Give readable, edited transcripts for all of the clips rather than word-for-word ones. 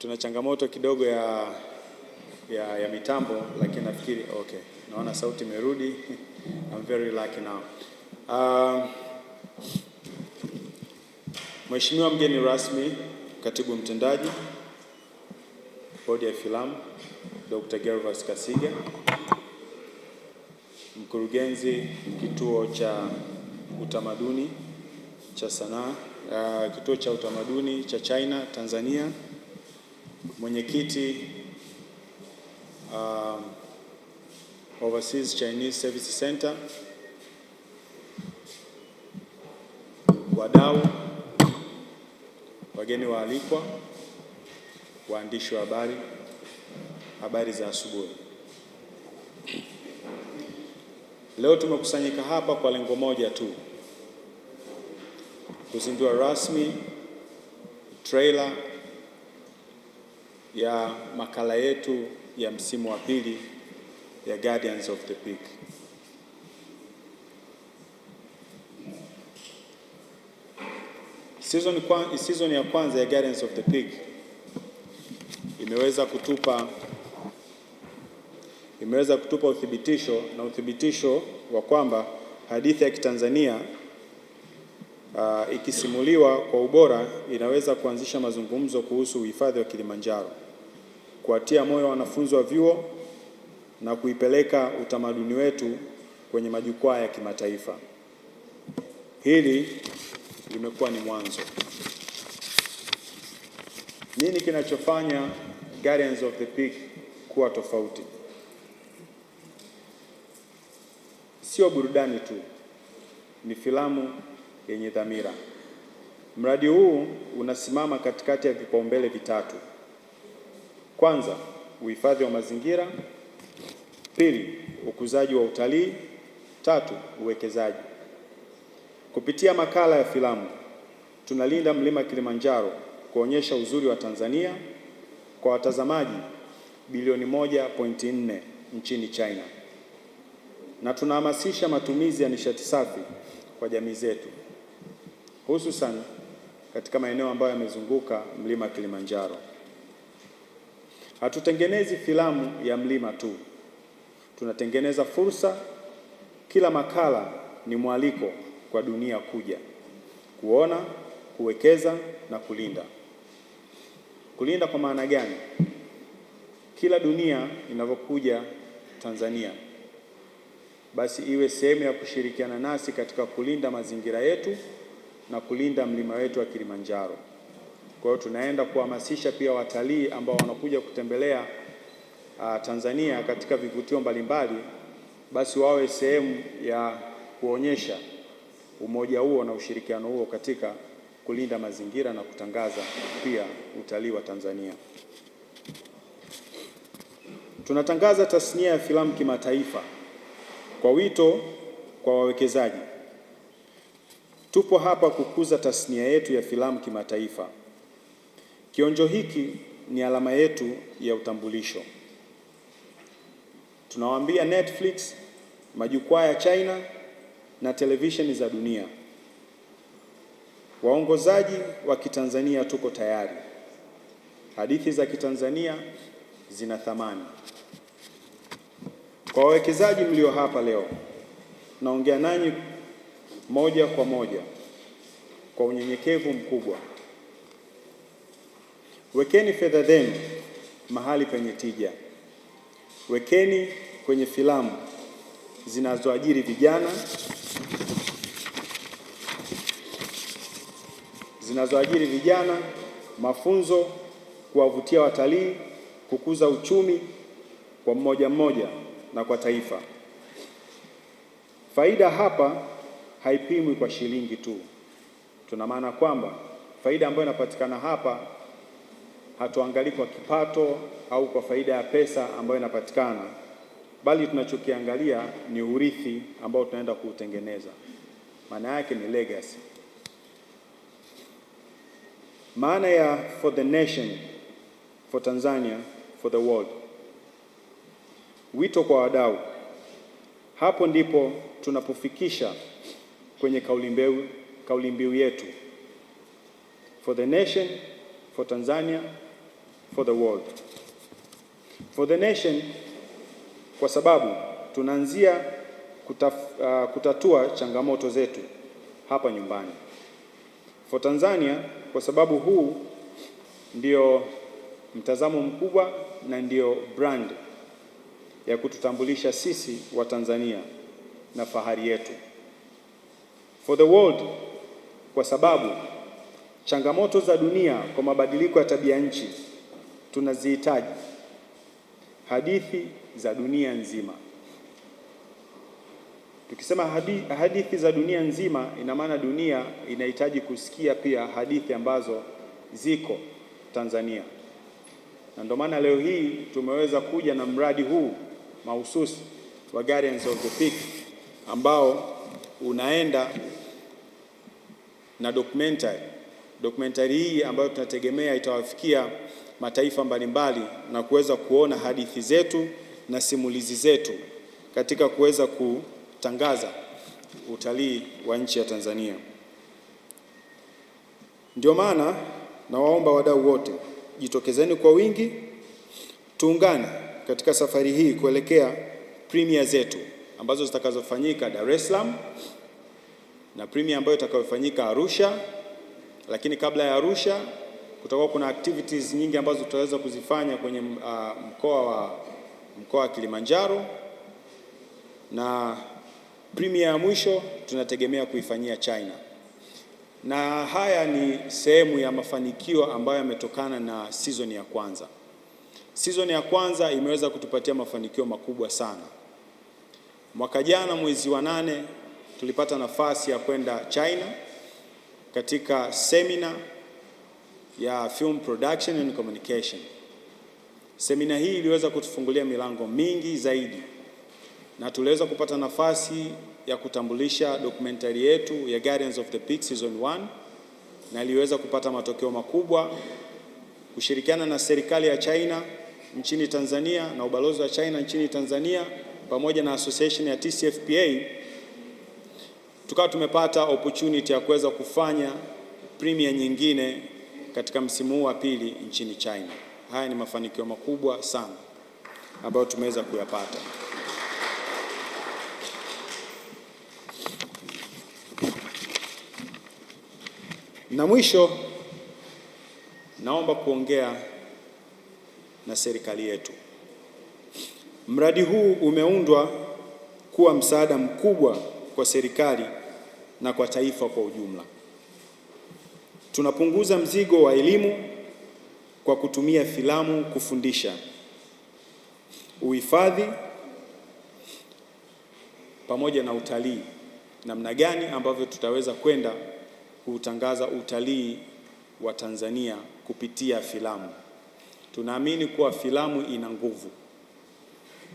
Tuna changamoto kidogo ya mitambo, lakini nafikiri okay. Naona sauti imerudi. I'm very lucky now. Mheshimiwa mgeni rasmi, Katibu Mtendaji Bodi ya Filamu Dr. Gervas Kasiga, Mkurugenzi Kituo cha Utamaduni cha Sanaa, Kituo cha Utamaduni cha China Tanzania, Mwenyekiti Overseas Chinese Service Center, wadau, wageni waalikwa, waandishi wa habari za asubuhi. Leo tumekusanyika hapa kwa lengo moja tu, kuzindua rasmi trailer ya makala yetu ya msimu wa pili ya Guardians of the Peak. Season ya kwanza ya Guardians of the Peak imeweza kutupa uthibitisho wa kwamba hadithi ya Kitanzania ikisimuliwa kwa ubora inaweza kuanzisha mazungumzo kuhusu uhifadhi wa Kilimanjaro, kuwatia moyo wanafunzi wa vyuo na kuipeleka utamaduni wetu kwenye majukwaa ya kimataifa. Hili limekuwa ni mwanzo. Nini kinachofanya Guardians of the Peak kuwa tofauti? Sio burudani tu, ni filamu yenye dhamira. Mradi huu unasimama katikati ya vipaumbele vitatu. Kwanza, uhifadhi wa mazingira; pili, ukuzaji wa utalii; tatu, uwekezaji. Kupitia makala ya filamu, tunalinda mlima Kilimanjaro kuonyesha uzuri wa Tanzania kwa watazamaji bilioni 1.4 nchini China. Na tunahamasisha matumizi ya nishati safi kwa jamii zetu, hususan katika maeneo ambayo yamezunguka mlima Kilimanjaro. Hatutengenezi filamu ya mlima tu, tunatengeneza fursa. Kila makala ni mwaliko kwa dunia kuja kuona, kuwekeza na kulinda. Kulinda kwa maana gani? Kila dunia inavyokuja Tanzania, basi iwe sehemu ya kushirikiana nasi katika kulinda mazingira yetu na kulinda mlima wetu wa Kilimanjaro. Kwa hiyo tunaenda kuhamasisha pia watalii ambao wanakuja kutembelea Tanzania katika vivutio mbalimbali, basi wawe sehemu ya kuonyesha umoja huo na ushirikiano huo katika kulinda mazingira na kutangaza pia utalii wa Tanzania. Tunatangaza tasnia ya filamu kimataifa kwa wito kwa wawekezaji. Tupo hapa kukuza tasnia yetu ya filamu kimataifa. Kionjo hiki ni alama yetu ya utambulisho. Tunawaambia Netflix, majukwaa ya China na televisheni za dunia, waongozaji wa Kitanzania tuko tayari. Hadithi za Kitanzania zina thamani. Kwa wawekezaji mlio hapa leo, naongea nanyi moja kwa moja kwa unyenyekevu mkubwa. Wekeni fedha zenu mahali penye tija. Wekeni kwenye filamu zinazoajiri vijana, mafunzo, kuwavutia watalii, kukuza uchumi kwa mmoja na kwa taifa. Faida hapa haipimwi kwa shilingi tu. Tuna maana kwamba faida ambayo inapatikana hapa hatuangalii kwa kipato au kwa faida ya pesa ambayo inapatikana, bali tunachokiangalia ni urithi ambao tunaenda kuutengeneza. Maana yake ni legacy. Maana ya for the nation, for Tanzania, for the world. Wito kwa wadau. Hapo ndipo tunapofikisha kwenye kauli mbiu yetu. For the nation, for Tanzania, for the world. For the nation, kwa sababu tunaanzia kutatua changamoto zetu hapa nyumbani. For Tanzania, kwa sababu huu ndio mtazamo mkubwa na ndio brand ya kututambulisha sisi wa Tanzania na fahari yetu. For the world, kwa sababu changamoto za dunia kwa mabadiliko ya tabia nchi tunazihitaji hadithi za dunia nzima. Tukisema hadithi za dunia nzima, ina maana dunia inahitaji kusikia pia hadithi ambazo ziko Tanzania. Na ndio maana leo hii tumeweza kuja na mradi huu mahususi wa Guardians of the Peak ambao unaenda na documentary hii ambayo tunategemea itawafikia mataifa mbalimbali na kuweza kuona hadithi zetu na simulizi zetu katika kuweza kutangaza utalii wa nchi ya Tanzania. Ndio maana nawaomba wadau wote, jitokezeni kwa wingi, tuungane katika safari hii kuelekea premier zetu ambazo zitakazofanyika Dar es Salaam na premier ambayo itakayofanyika Arusha. Lakini kabla ya Arusha kutakuwa kuna activities nyingi ambazo tutaweza kuzifanya kwenye mkoa wa Kilimanjaro, na premier ya mwisho tunategemea kuifanyia China. Na haya ni sehemu ya mafanikio ambayo yametokana na season ya kwanza. Season ya kwanza imeweza kutupatia mafanikio makubwa sana. Mwaka jana mwezi wa 8 tulipata nafasi ya kwenda China katika seminar ya film production and communication. Semina hii iliweza kutufungulia milango mingi zaidi, na tuliweza kupata nafasi ya kutambulisha documentary yetu ya Guardians of the Peak season 1, na iliweza kupata matokeo makubwa. Kushirikiana na serikali ya China nchini Tanzania na ubalozi wa China nchini Tanzania pamoja na association ya TCFPA, tukawa tumepata opportunity ya kuweza kufanya premier nyingine katika msimu huu wa pili nchini China. Haya ni mafanikio makubwa sana ambayo tumeweza kuyapata. Na mwisho, naomba kuongea na serikali yetu. Mradi huu umeundwa kuwa msaada mkubwa kwa serikali na kwa taifa kwa ujumla. Tunapunguza mzigo wa elimu kwa kutumia filamu kufundisha, uhifadhi pamoja na utalii. Namna gani ambavyo tutaweza kwenda kutangaza utalii wa Tanzania kupitia filamu. Tunaamini kuwa filamu ina nguvu,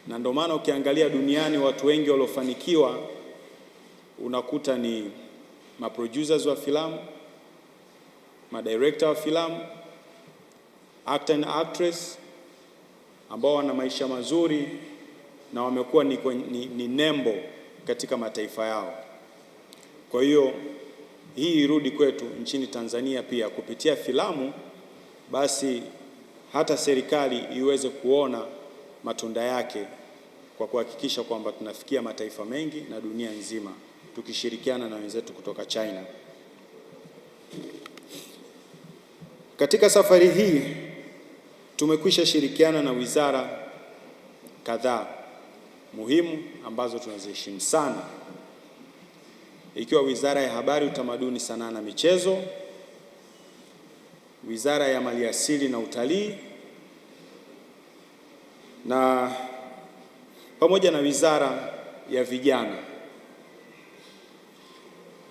na ndio maana ukiangalia duniani watu wengi waliofanikiwa unakuta ni maproducers wa filamu, madirector wa filamu, actor and actress ambao wana maisha mazuri na wamekuwa ni nembo katika mataifa yao. Kwa hiyo hii irudi kwetu nchini Tanzania pia kupitia filamu, basi hata serikali iweze kuona matunda yake kwa kuhakikisha kwamba tunafikia mataifa mengi na dunia nzima tukishirikiana na wenzetu kutoka China. Katika safari hii tumekwisha shirikiana na wizara kadhaa muhimu ambazo tunaziheshimu sana, ikiwa Wizara ya Habari, Utamaduni, Sanaa na Michezo, Wizara ya Maliasili na Utalii, na pamoja na Wizara ya Vijana.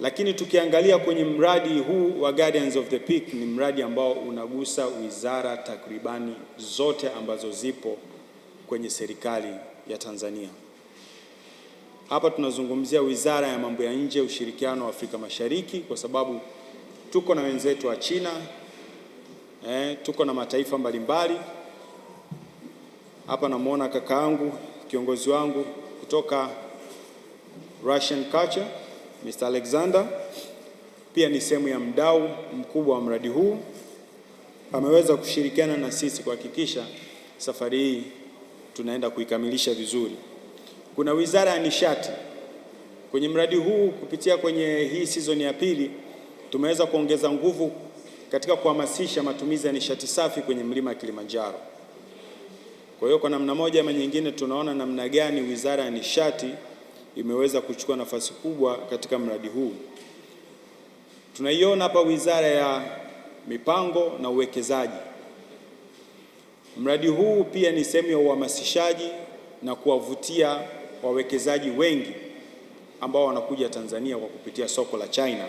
Lakini tukiangalia kwenye mradi huu wa Guardians of the Peak, ni mradi ambao unagusa wizara takribani zote ambazo zipo kwenye serikali ya Tanzania. Hapa tunazungumzia Wizara ya Mambo ya Nje, Ushirikiano wa Afrika Mashariki, kwa sababu tuko na wenzetu wa China, tuko na mataifa mbalimbali. Hapa namuona kakaangu, kiongozi wangu kutoka Russian Culture, Mr. Alexander, pia ni sehemu ya mdau mkubwa wa mradi huu. ameweza kushirikiana na sisi kuhakikisha safari hii tunaenda kuikamilisha vizuri. Kuna Wizara ya Nishati. Kwenye mradi huu kupitia kwenye hii season ya pili tumeweza kuongeza nguvu katika kuhamasisha matumizi ya nishati safi kwenye mlima Kilimanjaro. Kwa hiyo kwa namna moja ama nyingine tunaona namna gani Wizara ya Nishati imeweza kuchukua nafasi kubwa katika mradi huu. Tunaiona hapa Wizara ya Mipango na Uwekezaji. Mradi huu pia ni sehemu ya uhamasishaji na kuwavutia wawekezaji wengi ambao wanakuja Tanzania kwa kupitia soko la China.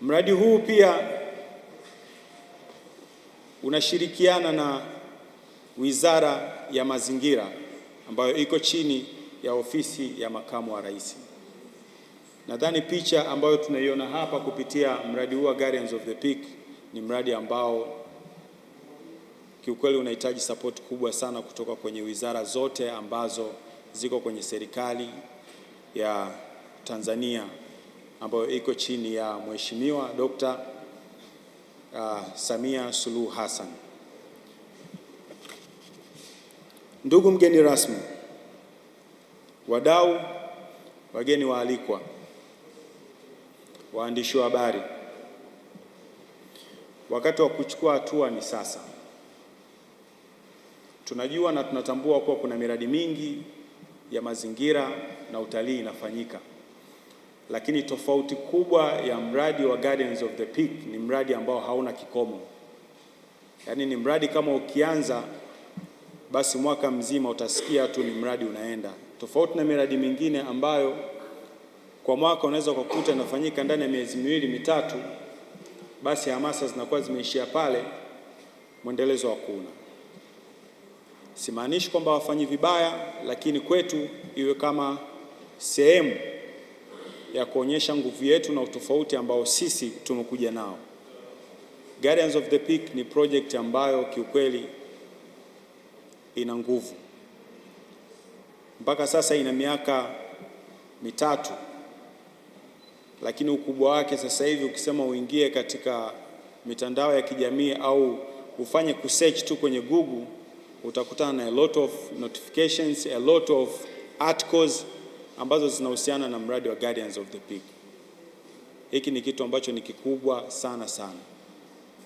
Mradi huu pia unashirikiana na Wizara ya Mazingira ambayo iko chini ya Ofisi ya Makamu wa Rais. Nadhani picha ambayo tunaiona hapa kupitia mradi huu wa Guardians of the Peak ni mradi ambao kiukweli unahitaji support kubwa sana kutoka kwenye wizara zote ambazo ziko kwenye serikali ya Tanzania ambayo iko chini ya Mheshimiwa Dr. Samia Suluhu Hassan. Ndugu mgeni rasmi, wadau, wageni waalikwa, waandishi wa habari, wakati wa kuchukua hatua ni sasa. Tunajua na tunatambua kuwa kuna miradi mingi ya mazingira na utalii inafanyika, lakini tofauti kubwa ya mradi wa Guardians of the Peak ni mradi ambao hauna kikomo. Yaani ni mradi kama ukianza basi mwaka mzima utasikia tu ni mradi unaenda. Tofauti na miradi mingine ambayo kwa mwaka unaweza kukuta inafanyika ndani ya miezi miwili mitatu, basi hamasa zinakuwa zimeishia pale, mwendelezo hakuna. Simaanishi kwamba wafanyi vibaya, lakini kwetu iwe kama sehemu ya kuonyesha nguvu yetu na utofauti ambao sisi tumekuja nao. Guardians of the Peak ni project ambayo kiukweli ina nguvu. Mpaka sasa ina miaka mitatu, lakini ukubwa wake sasa hivi ukisema uingie katika mitandao ya kijamii au ufanye kusearch tu kwenye Google, utakutana na a lot of notifications, a lot of articles ambazo zinahusiana na mradi wa Guardians of the Peak. Hiki ni kitu ambacho ni kikubwa sana sana.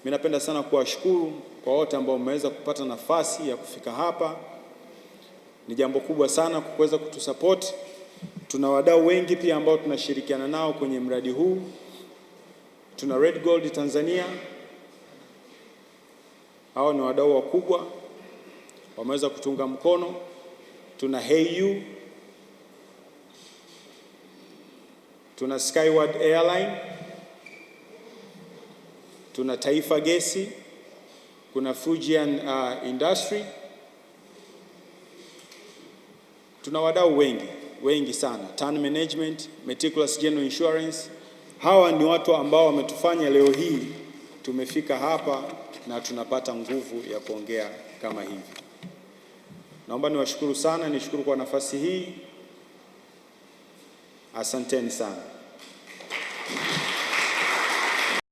Mimi napenda sana kuwashukuru kwa wote ambao mmeweza kupata nafasi ya kufika hapa. Ni jambo kubwa sana kuweza kutusupport. Tuna wadau wengi pia ambao tunashirikiana nao kwenye mradi huu. Tuna Red Gold Tanzania. Hao ni wadau wakubwa, wameweza kutunga mkono. Tuna HeyU, tuna Skyward Airline, tuna Taifa Gesi, kuna Fujian Industry. Tuna wadau wengi sana. Tan Management, Meticulous General Insurance. Hawa ni watu ambao wametufanya leo hii tumefika hapa na tunapata nguvu ya kuongea kama hivi. Naomba niwashukuru sana, nishukuru kwa nafasi hii. Asanteni sana.